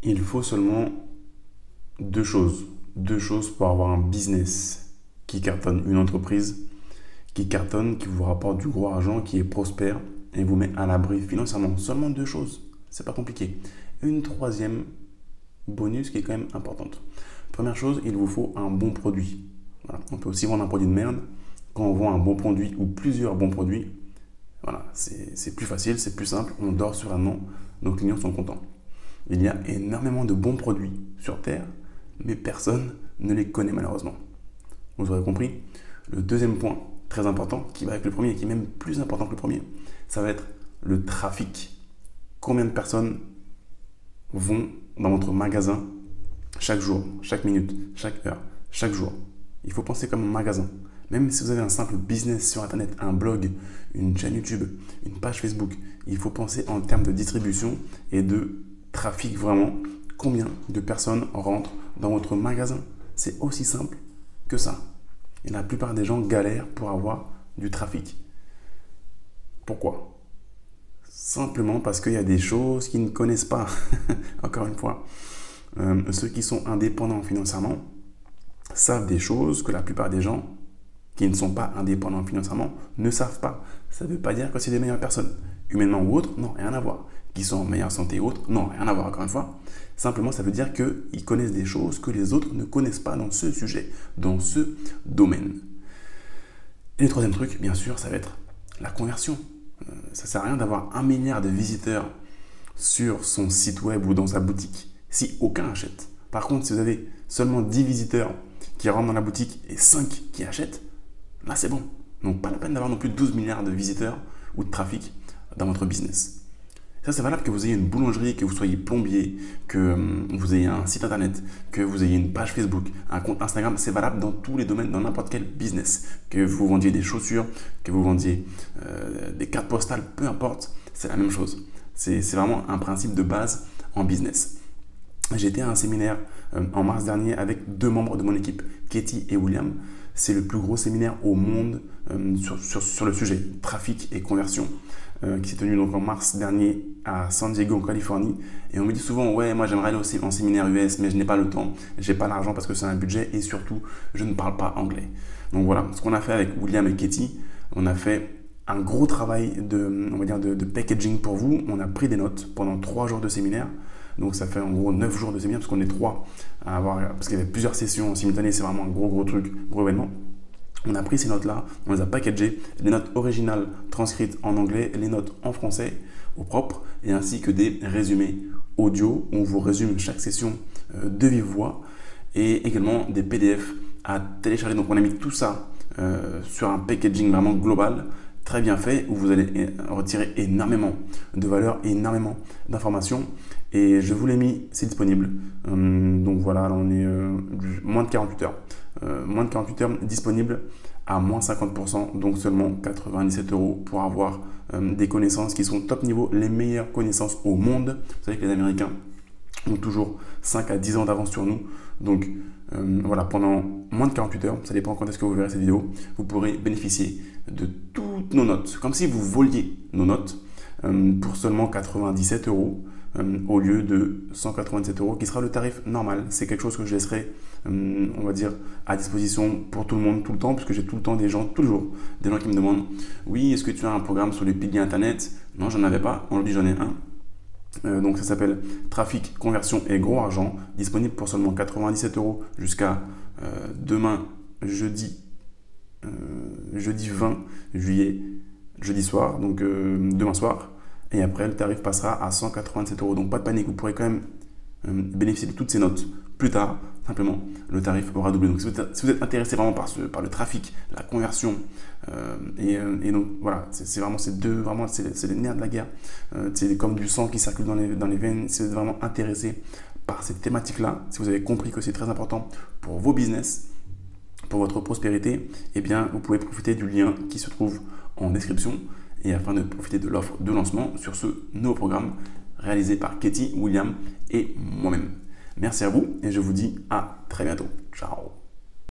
Il faut seulement deux choses. Deux choses pour avoir un business qui cartonne, une entreprise qui cartonne, qui vous rapporte du gros argent, qui est prospère et vous met à l'abri financièrement. Seulement deux choses. C'est pas compliqué. Une troisième bonus qui est quand même importante. Première chose, il vous faut un bon produit. Voilà. On peut aussi vendre un produit de merde. Quand on vend un bon produit ou plusieurs bons produits, voilà, c'est plus facile, c'est plus simple, on dort sereinement, nos clients sont contents. Il y a énormément de bons produits sur Terre, mais personne ne les connaît malheureusement. Vous aurez compris. Le deuxième point, très important, qui va avec le premier et qui est même plus important que le premier, ça va être le trafic. Combien de personnes vont dans votre magasin chaque jour, chaque minute, chaque heure, chaque jour? Il faut penser comme un magasin. Même si vous avez un simple business sur Internet, un blog, une chaîne YouTube, une page Facebook, il faut penser en termes de distribution et de trafic vraiment. Combien de personnes rentrent dans votre magasin? C'est aussi simple que ça. Et la plupart des gens galèrent pour avoir du trafic. Pourquoi? Simplement parce qu'il y a des choses qu'ils ne connaissent pas. Encore une fois, ceux qui sont indépendants financièrement savent des choses que la plupart des gens qui ne sont pas indépendants financièrement ne savent pas. Ça ne veut pas dire que c'est des meilleures personnes. Humainement ou autres, non, rien à voir. Qui sont en meilleure santé ou autres, non, rien à voir encore une fois. Simplement, ça veut dire qu'ils connaissent des choses que les autres ne connaissent pas dans ce sujet, dans ce domaine. Et le troisième truc, bien sûr, ça va être la conversion. Ça ne sert à rien d'avoir 1 milliard de visiteurs sur son site web ou dans sa boutique si aucun achète. Par contre, si vous avez seulement 10 visiteurs qui rentrent dans la boutique et 5 qui achètent, là c'est bon. Donc pas la peine d'avoir non plus 12 milliards de visiteurs ou de trafic dans votre business. Ça c'est valable que vous ayez une boulangerie, que vous soyez plombier, que vous ayez un site internet, que vous ayez une page Facebook, un compte Instagram. C'est valable dans tous les domaines, dans n'importe quel business. Que vous vendiez des chaussures, que vous vendiez des cartes postales, peu importe, c'est la même chose. C'est vraiment un principe de base en business. J'étais à un séminaire en mars dernier avec 2 membres de mon équipe, Katie et William. C'est le plus gros séminaire au monde sur le sujet trafic et conversion qui s'est tenu donc en mars dernier à San Diego en Californie. Et on me dit souvent, ouais, moi j'aimerais aller aussi en séminaire US, mais je n'ai pas le temps, j'ai pas l'argent parce que c'est un budget et surtout je ne parle pas anglais. Donc voilà, ce qu'on a fait avec William et Katie, on a fait un gros travail de packaging pour vous. On a pris des notes pendant 3 jours de séminaire. Donc ça fait en gros 9 jours de séminaire parce qu'on est 3 à avoir, parce qu'il y avait plusieurs sessions en simultané, c'est vraiment un gros truc, gros événement. On a pris ces notes-là, on les a packagées, les notes originales transcrites en anglais, les notes en français au propre, et ainsi que des résumés audio où on vous résume chaque session de vive voix, et également des PDF à télécharger. Donc on a mis tout ça sur un packaging vraiment global, très bien fait, où vous allez retirer énormément de valeur, énormément d'informations. Et je vous l'ai mis, c'est disponible. Donc voilà, là on est moins de 48 heures. Moins de 48 heures disponible à moins 50%, donc seulement 97 € pour avoir des connaissances qui sont top niveau, les meilleures connaissances au monde. Vous savez que les Américains ont toujours 5 à 10 ans d'avance sur nous. Donc voilà, pendant moins de 48 heures, ça dépend quand est-ce que vous verrez cette vidéo, vous pourrez bénéficier de toutes nos notes, comme si vous voliez nos notes pour seulement 97 € au lieu de 197 € qui sera le tarif normal. C'est quelque chose que je laisserai, on va dire, à disposition pour tout le monde, tout le temps, parce que j'ai tout le temps des gens, toujours, des gens qui me demandent « Oui, est-ce que tu as un programme sur les piliers Internet ?» Non, j'en avais pas. Aujourd'hui, j'en ai un. Donc ça s'appelle Trafic, Conversion et Gros Argent, disponible pour seulement 97 € jusqu'à demain, jeudi 20 juillet, jeudi soir, donc demain soir. Et après, le tarif passera à 187 €. Donc pas de panique, vous pourrez quand même bénéficier de toutes ces notes plus tard. Simplement, le tarif aura doublé. Donc si vous êtes intéressé vraiment par le trafic, la conversion, et donc voilà, c'est vraiment ces deux, vraiment c'est les nerfs de la guerre. C'est comme du sang qui circule dans les veines. Si vous êtes vraiment intéressé par cette thématique-là, si vous avez compris que c'est très important pour vos business, pour votre prospérité, eh bien vous pouvez profiter du lien qui se trouve en description. Et afin de profiter de l'offre de lancement sur ce nouveau programme réalisé par Katie, William et moi-même. Merci à vous et je vous dis à très bientôt. Ciao.